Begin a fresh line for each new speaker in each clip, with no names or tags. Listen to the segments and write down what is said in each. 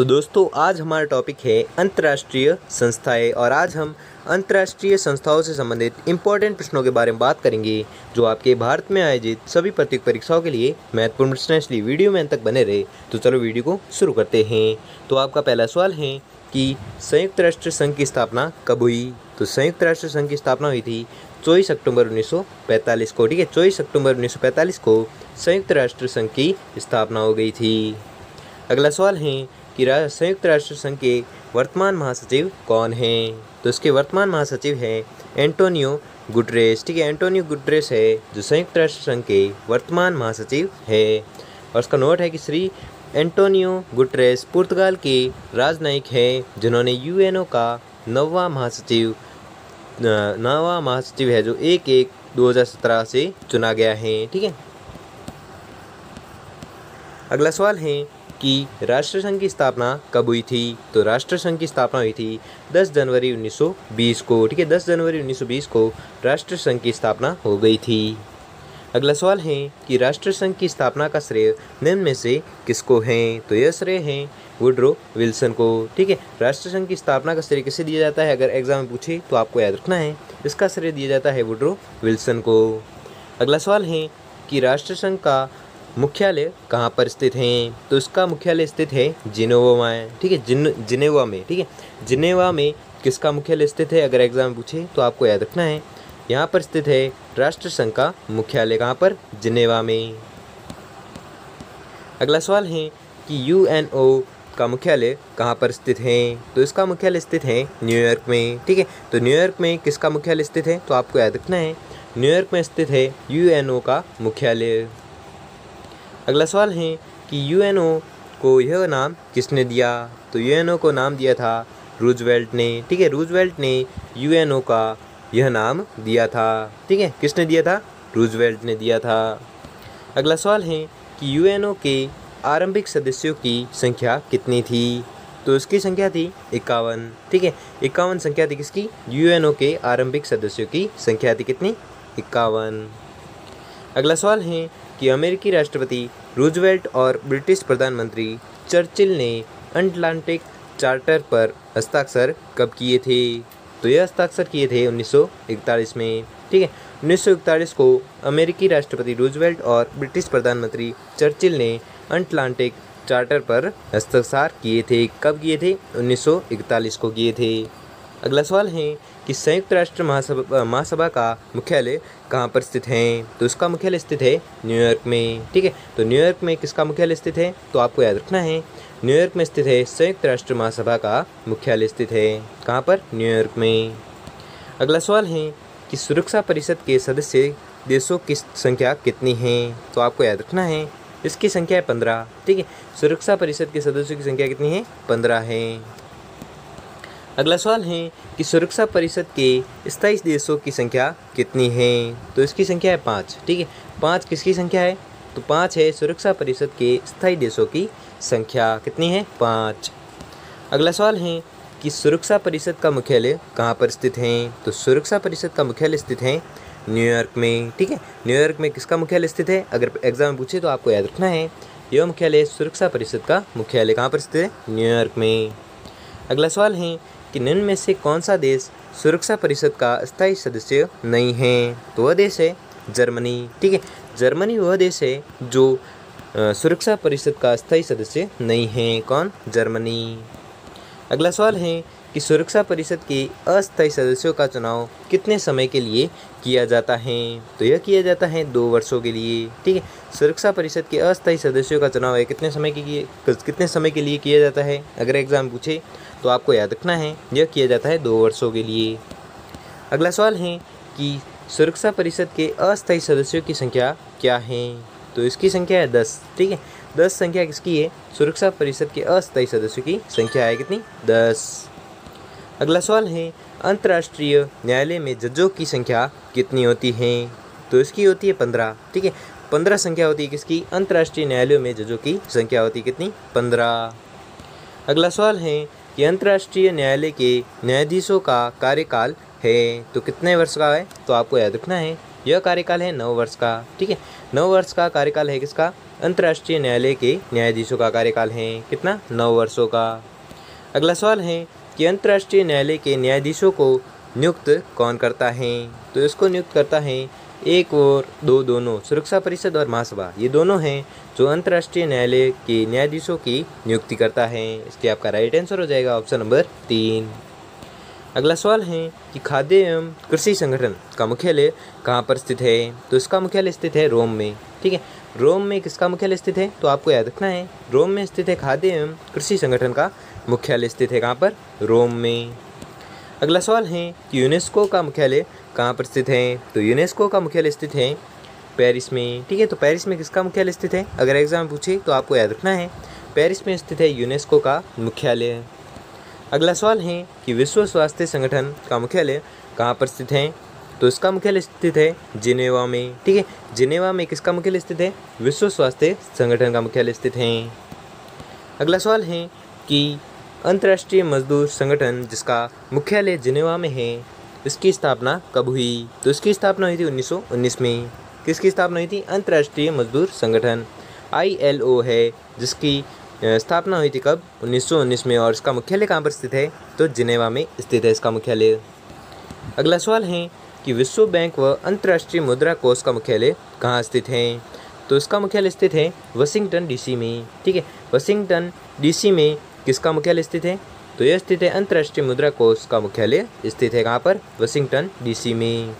तो दोस्तों आज हमारा टॉपिक है अंतर्राष्ट्रीय संस्थाएं और आज हम अंतर्राष्ट्रीय संस्थाओं से संबंधित इम्पोर्टेंट प्रश्नों के बारे में बात करेंगे जो आपके भारत में आयोजित सभी प्रतियोगी परीक्षाओं के लिए महत्वपूर्ण प्रश्न है, इसलिए वीडियो में अंत तक बने रहे। तो चलो वीडियो को शुरू करते हैं। तो आपका पहला सवाल है कि संयुक्त राष्ट्र संघ की स्थापना कब हुई। तो संयुक्त राष्ट्र संघ की स्थापना हुई थी 24 अक्टूबर 1945 को। ठीक है, 24 अक्टूबर 1945 को संयुक्त राष्ट्र संघ की स्थापना हो गई थी। अगला सवाल है कि संयुक्त राष्ट्र संघ के वर्तमान महासचिव कौन हैं। तो इसके वर्तमान महासचिव हैं एंटोनियो गुटरेस। ठीक है, एंटोनियो गुटरेस है जो संयुक्त राष्ट्र संघ के वर्तमान महासचिव है। और इसका नोट है कि श्री एंटोनियो गुटरेस पुर्तगाल के राजनयिक हैं जिन्होंने यूएनओ का नौवां महासचिव है जो 1/1/2017 से चुना गया है। ठीक है, अगला सवाल है कि राष्ट्रसंघ की स्थापना कब हुई थी। तो राष्ट्रसंघ की स्थापना हुई थी 10 जनवरी 1920 को। ठीक है, 10 जनवरी 1920 को राष्ट्रसंघ की स्थापना हो गई थी। अगला सवाल है कि राष्ट्रसंघ की स्थापना का श्रेय निम्न में से किसको है। तो यह श्रेय है वुडरो विल्सन को। ठीक है, राष्ट्रसंघ की स्थापना का श्रेय किसे दिया जाता है, अगर एग्जाम में पूछे तो आपको याद रखना है, इसका श्रेय दिया जाता है वुडरो विल्सन को। अगला सवाल है कि राष्ट्रसंघ का मुख्यालय कहाँ पर स्थित है। तो इसका मुख्यालय स्थित है जिनेवा में। ठीक है, जिनेवा में। ठीक है, जिनेवा में किसका मुख्यालय स्थित है, अगर एग्जाम में पूछे तो आपको याद रखना है, यहाँ पर स्थित है राष्ट्रसंघ का मुख्यालय। कहाँ पर, जिनेवा में। अगला सवाल है कि यूएनओ का मुख्यालय कहाँ पर स्थित है। तो इसका मुख्यालय स्थित है न्यूयॉर्क में। ठीक है, तो न्यूयॉर्क में किसका मुख्यालय स्थित है, तो आपको याद रखना है, न्यूयॉर्क में स्थित है यूएनओ का मुख्यालय। अगला सवाल है कि यूएनओ को यह नाम किसने दिया। तो यूएनओ को नाम दिया था रूजवेल्ट ने। ठीक है, रूजवेल्ट ने यूएनओ का यह नाम दिया था। ठीक है, किसने दिया था, रूजवेल्ट ने दिया था। अगला सवाल है कि यूएनओ के आरंभिक सदस्यों की संख्या कितनी थी। तो इसकी संख्या थी 51। ठीक है, 51 संख्या थी किसकी, यूएनओ के आरंभिक सदस्यों की संख्या थी कितनी, 51। अगला सवाल है कि अमेरिकी राष्ट्रपति रूजवेल्ट और ब्रिटिश प्रधानमंत्री चर्चिल ने अटलांटिक चार्टर पर हस्ताक्षर कब किए थे। तो यह हस्ताक्षर किए थे 1941 में। ठीक है, 1941 को अमेरिकी राष्ट्रपति रूजवेल्ट और ब्रिटिश प्रधानमंत्री चर्चिल ने अटलांटिक चार्टर पर हस्ताक्षर किए थे। कब किए थे, 1941 को किए थे। अगला सवाल है कि संयुक्त राष्ट्र महासभा का मुख्यालय कहाँ पर स्थित है। तो इसका मुख्यालय स्थित है न्यूयॉर्क में। ठीक है, तो न्यूयॉर्क में किसका मुख्यालय स्थित है, तो आपको याद रखना है, न्यूयॉर्क में स्थित है संयुक्त राष्ट्र महासभा का मुख्यालय स्थित है। कहाँ पर, न्यूयॉर्क में। अगला सवाल है कि सुरक्षा परिषद के सदस्य देशों की संख्या कितनी है। तो आपको याद रखना है, इसकी संख्या है 15। ठीक है, सुरक्षा परिषद के सदस्यों की संख्या कितनी है, 15 है। अगला सवाल है कि सुरक्षा परिषद के स्थायी देशों की संख्या कितनी है। तो इसकी संख्या है 5। ठीक है, 5 किसकी संख्या है, तो 5 है सुरक्षा परिषद के स्थायी देशों की संख्या, कितनी है, 5। अगला सवाल है कि सुरक्षा परिषद का मुख्यालय कहाँ पर स्थित है। तो सुरक्षा परिषद का मुख्यालय स्थित है न्यूयॉर्क में। ठीक है, न्यूयॉर्क में किसका मुख्यालय स्थित है, अगर एग्जाम में पूछे तो आपको याद रखना है, यह मुख्यालय सुरक्षा परिषद का मुख्यालय कहाँ पर स्थित है, न्यूयॉर्क में। अगला सवाल है कि निम्न में से कौन सा देश सुरक्षा परिषद का स्थायी सदस्य नहीं है। तो वह देश है जर्मनी। ठीक है, जर्मनी वह देश है जो सुरक्षा परिषद का स्थायी सदस्य नहीं है। कौन, जर्मनी। अगला सवाल है कि सुरक्षा परिषद के अस्थायी सदस्यों का चुनाव कितने समय के लिए किया जाता है। तो यह किया जाता है 2 वर्षों के लिए। ठीक है, सुरक्षा परिषद के अस्थायी सदस्यों का चुनाव है कितने समय के लिए किया जाता है, अगर एग्जाम पूछे तो आपको याद रखना है, यह किया जाता है 2 वर्षों के लिए। अगला सवाल है कि सुरक्षा परिषद के अस्थायी सदस्यों की संख्या क्या है। तो इसकी संख्या है 10। ठीक है, 10 संख्या किसकी है, सुरक्षा परिषद के अस्थायी सदस्यों की संख्या है कितनी, 10। अगला सवाल है अंतर्राष्ट्रीय न्यायालय में जजों की संख्या कितनी होती है। तो इसकी होती है 15। ठीक है, 15 संख्या होती है किसकी, अंतर्राष्ट्रीय न्यायालयों में जजों की संख्या होती है कितनी, 15। अगला सवाल है कि अंतर्राष्ट्रीय न्यायालय के न्यायाधीशों का कार्यकाल है तो कितने वर्ष का है। तो आपको याद रखना है, यह कार्यकाल है 9 वर्ष का। ठीक है, 9 वर्ष का कार्यकाल है किसका, अंतर्राष्ट्रीय न्यायालय के न्यायाधीशों का कार्यकाल है कितना? 9 वर्षों का। अगला सवाल है कि अंतर्राष्ट्रीय न्यायालय के न्यायाधीशों को नियुक्त कौन करता है? तो इसको नियुक्त करता है एक और दो दोनों, सुरक्षा परिषद और महासभा, ये दोनों हैं जो अंतर्राष्ट्रीय न्यायालय के न्यायाधीशों की नियुक्ति करता है। इसके आपका राइट आंसर हो जाएगा ऑप्शन नंबर 3। अगला सवाल है कि खाद्य एवं कृषि संगठन का मुख्यालय कहाँ पर स्थित है? तो इसका मुख्यालय स्थित है रोम में। ठीक है, रोम में किसका मुख्यालय स्थित है? तो आपको याद रखना है रोम में स्थित है खाद्य एवं कृषि संगठन का मुख्यालय स्थित है कहाँ पर? रोम में। अगला सवाल है कि यूनेस्को का मुख्यालय कहाँ पर स्थित है? तो यूनेस्को का मुख्यालय स्थित है पेरिस में। ठीक है, तो पेरिस में किसका मुख्यालय स्थित है? अगर एग्जाम पूछे तो आपको याद रखना है पेरिस में स्थित है यूनेस्को का मुख्यालय। अगला सवाल है कि विश्व स्वास्थ्य संगठन का मुख्यालय कहाँ पर स्थित है? तो इसका मुख्यालय स्थित है जिनेवा में। ठीक है, जिनेवा में किसका मुख्यालय स्थित है? विश्व स्वास्थ्य संगठन का मुख्यालय स्थित है। अगला सवाल है कि अंतर्राष्ट्रीय मजदूर संगठन जिसका मुख्यालय जिनेवा में है, इसकी स्थापना कब हुई? तो इसकी स्थापना हुई थी 1919 में। किसकी स्थापना हुई थी? अंतर्राष्ट्रीय मजदूर संगठन ILO है, जिसकी स्थापना हुई थी कब? 1919 में। और इसका मुख्यालय कहाँ पर स्थित है? तो जिनेवा में स्थित है इसका मुख्यालय। अगला सवाल है कि विश्व बैंक व अंतर्राष्ट्रीय मुद्रा कोष का मुख्यालय कहाँ स्थित है? तो इसका मुख्यालय स्थित है वाशिंगटन DC में। ठीक है, वाशिंगटन DC में किसका मुख्यालय स्थित है? तो यह स्थित है अंतर्राष्ट्रीय मुद्रा कोष का मुख्यालय स्थित है कहाँ पर? वाशिंगटन DC में।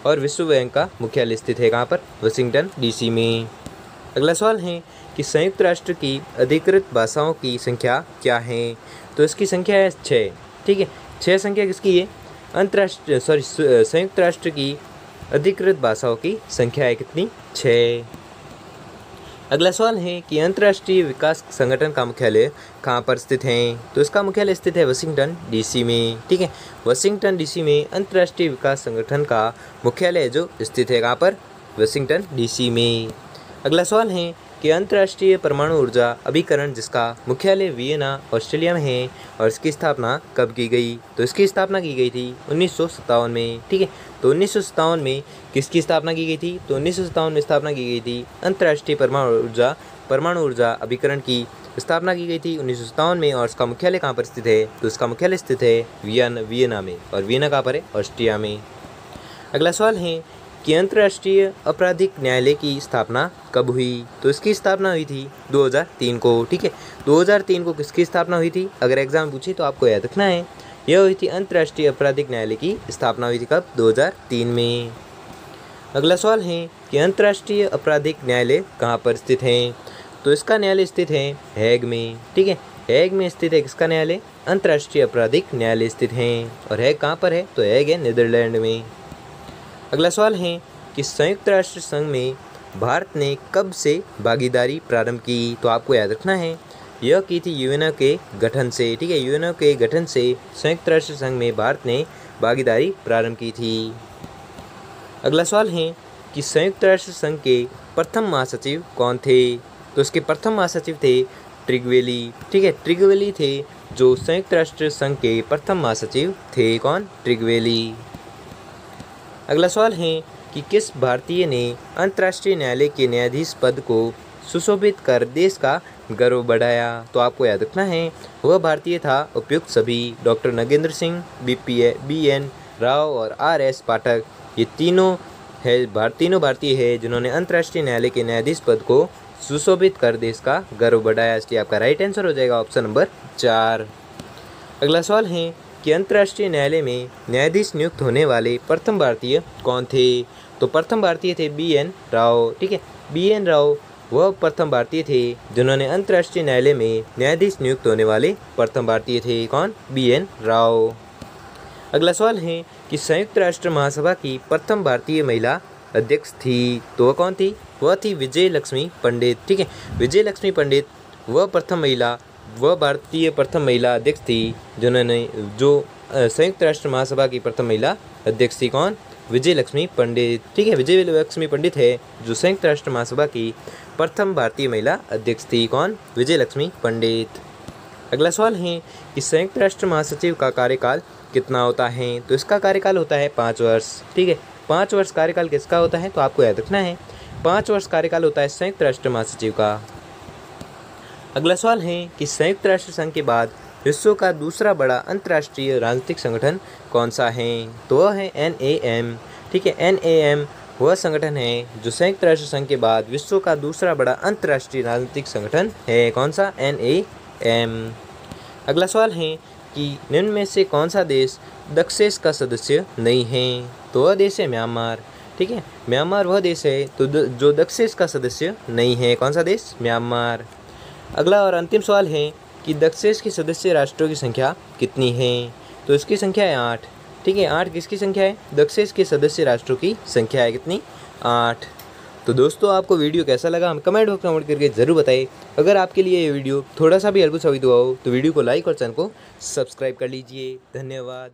और विश्व बैंक का मुख्यालय स्थित है कहाँ पर? वाशिंगटन DC में। अगला सवाल है कि संयुक्त राष्ट्र की अधिकृत भाषाओं की संख्या क्या है? तो इसकी संख्या है 6। ठीक है, 6 संख्या किसकी है? संयुक्त राष्ट्र की अधिकृत भाषाओं की संख्या है कितनी? 6। अगला सवाल है कि अंतर्राष्ट्रीय विकास संगठन का मुख्यालय कहाँ पर स्थित है? तो इसका मुख्यालय स्थित है वाशिंगटन DC में। ठीक है, वाशिंगटन DC में अंतर्राष्ट्रीय विकास संगठन का मुख्यालय जो स्थित है कहाँ पर? वाशिंगटन DC में। अगला सवाल है कि अंतर्राष्ट्रीय परमाणु ऊर्जा अभिकरण जिसका मुख्यालय वियना ऑस्ट्रेलिया में है, और इसकी स्थापना कब की गई? तो इसकी स्थापना की गई थी 1957 में। ठीक है, तो 1957 में किसकी स्थापना की गई थी? तो 1957 में स्थापना की गई थी अंतर्राष्ट्रीय परमाणु ऊर्जा अभिकरण की स्थापना की गई थी 1957 में। और इसका मुख्यालय कहाँ पर स्थित है? तो इसका मुख्यालय स्थित है वियना में। और वियना कहाँ पर है? ऑस्ट्रिया में। अगला सवाल है कि अंतर्राष्ट्रीय आपराधिक न्यायालय की स्थापना कब हुई? तो इसकी स्थापना हुई थी 2003 को। ठीक है, 2003 को किसकी स्थापना हुई थी? अगर एग्जाम पूछे तो आपको याद रखना है यह हुई थी अंतर्राष्ट्रीय आपराधिक न्यायालय की स्थापना हुई थी कब? 2003 में। अगला सवाल है कि अंतर्राष्ट्रीय आपराधिक न्यायालय कहाँ पर स्थित है? तो इसका न्यायालय स्थित है हैग में। ठीक है, हैग में स्थित है किसका न्यायालय? अंतर्राष्ट्रीय आपराधिक न्यायालय स्थित है। और हैग कहाँ पर है? तो हैग है नीदरलैंड में। अगला सवाल है कि संयुक्त राष्ट्र संघ में भारत ने कब से भागीदारी प्रारंभ की? तो आपको याद रखना है यह की थी यूएनओ के गठन से। ठीक है, यूएनओ के गठन से संयुक्त राष्ट्र संघ में भारत ने भागीदारी प्रारंभ की थी। अगला सवाल है कि संयुक्त राष्ट्र संघ के प्रथम महासचिव कौन थे? तो इसके प्रथम महासचिव थे ट्रिगवेली। ठीक है, ट्रिगवेली थे जो संयुक्त राष्ट्र संघ के प्रथम महासचिव थे। कौन? ट्रिगवेली। अगला सवाल है कि किस भारतीय ने अंतर्राष्ट्रीय न्यायालय के न्यायाधीश पद को सुशोभित कर देश का गर्व बढ़ाया? तो आपको याद रखना है वह भारतीय था उपयुक्त सभी। डॉक्टर नगेंद्र सिंह, BN राव और RS पाठक, ये तीनों भारतीय है जिन्होंने अंतर्राष्ट्रीय न्यायालय के न्यायाधीश पद को सुशोभित कर देश का गर्व बढ़ाया। इसलिए आपका राइट आंसर हो जाएगा ऑप्शन नंबर 4। अगला सवाल है कि अंतर्राष्ट्रीय न्यायालय में न्यायाधीश नियुक्त होने वाले प्रथम भारतीय कौन थे? तो प्रथम भारतीय थे BN राव। ठीक है, BN राव वह प्रथम भारतीय थे जिन्होंने अंतर्राष्ट्रीय न्यायालय में न्यायाधीश नियुक्त होने वाले प्रथम भारतीय थे। कौन? BN राव। अगला सवाल है कि संयुक्त राष्ट्र महासभा की प्रथम भारतीय महिला अध्यक्ष थी, तो वह कौन थी? वह थी विजय लक्ष्मी पंडित। ठीक है, विजय लक्ष्मी पंडित वह भारतीय प्रथम महिला अध्यक्ष थी जो संयुक्त राष्ट्र महासभा की प्रथम महिला अध्यक्ष थी। कौन? विजय लक्ष्मी पंडित। ठीक है, विजय लक्ष्मी पंडित है जो संयुक्त राष्ट्र महासभा की प्रथम भारतीय महिला अध्यक्ष थी। कौन? विजय लक्ष्मी पंडित। अगला सवाल है कि संयुक्त राष्ट्र महासचिव का कार्यकाल कितना होता है? तो इसका कार्यकाल होता है 5 वर्ष। ठीक है, 5 वर्ष कार्यकाल किसका होता है? तो आपको याद रखना है 5 वर्ष कार्यकाल होता है संयुक्त राष्ट्र महासचिव का। अगला सवाल है कि संयुक्त राष्ट्र संघ के बाद विश्व का दूसरा बड़ा अंतर्राष्ट्रीय राजनीतिक संगठन कौन सा है? तो वह है NAM। ठीक है, NAM वह संगठन है जो संयुक्त राष्ट्र संघ के बाद विश्व का दूसरा बड़ा अंतर्राष्ट्रीय राजनीतिक संगठन है। कौन सा? NAM। अगला सवाल है कि निम्न में से कौन सा देश दक्षेस का सदस्य नहीं है? तो वह देश है म्यांमार। ठीक है, म्यांमार वह देश है तो जो दक्षेस का सदस्य नहीं है। कौन सा देश? म्यांमार। अगला और अंतिम सवाल है कि दक्षेस के सदस्य राष्ट्रों की संख्या कितनी है? तो इसकी संख्या है 8। ठीक है, 8 किसकी संख्या है? दक्षेस के सदस्य राष्ट्रों की संख्या है कितनी? 8। तो दोस्तों आपको वीडियो कैसा लगा हम कमेंट बॉक्स में कमेंट करके ज़रूर बताइए। अगर आपके लिए ये वीडियो थोड़ा सा भी हेल्पफुल साबित हुआ हो तो वीडियो को लाइक और चैनल को सब्सक्राइब कर लीजिए। धन्यवाद।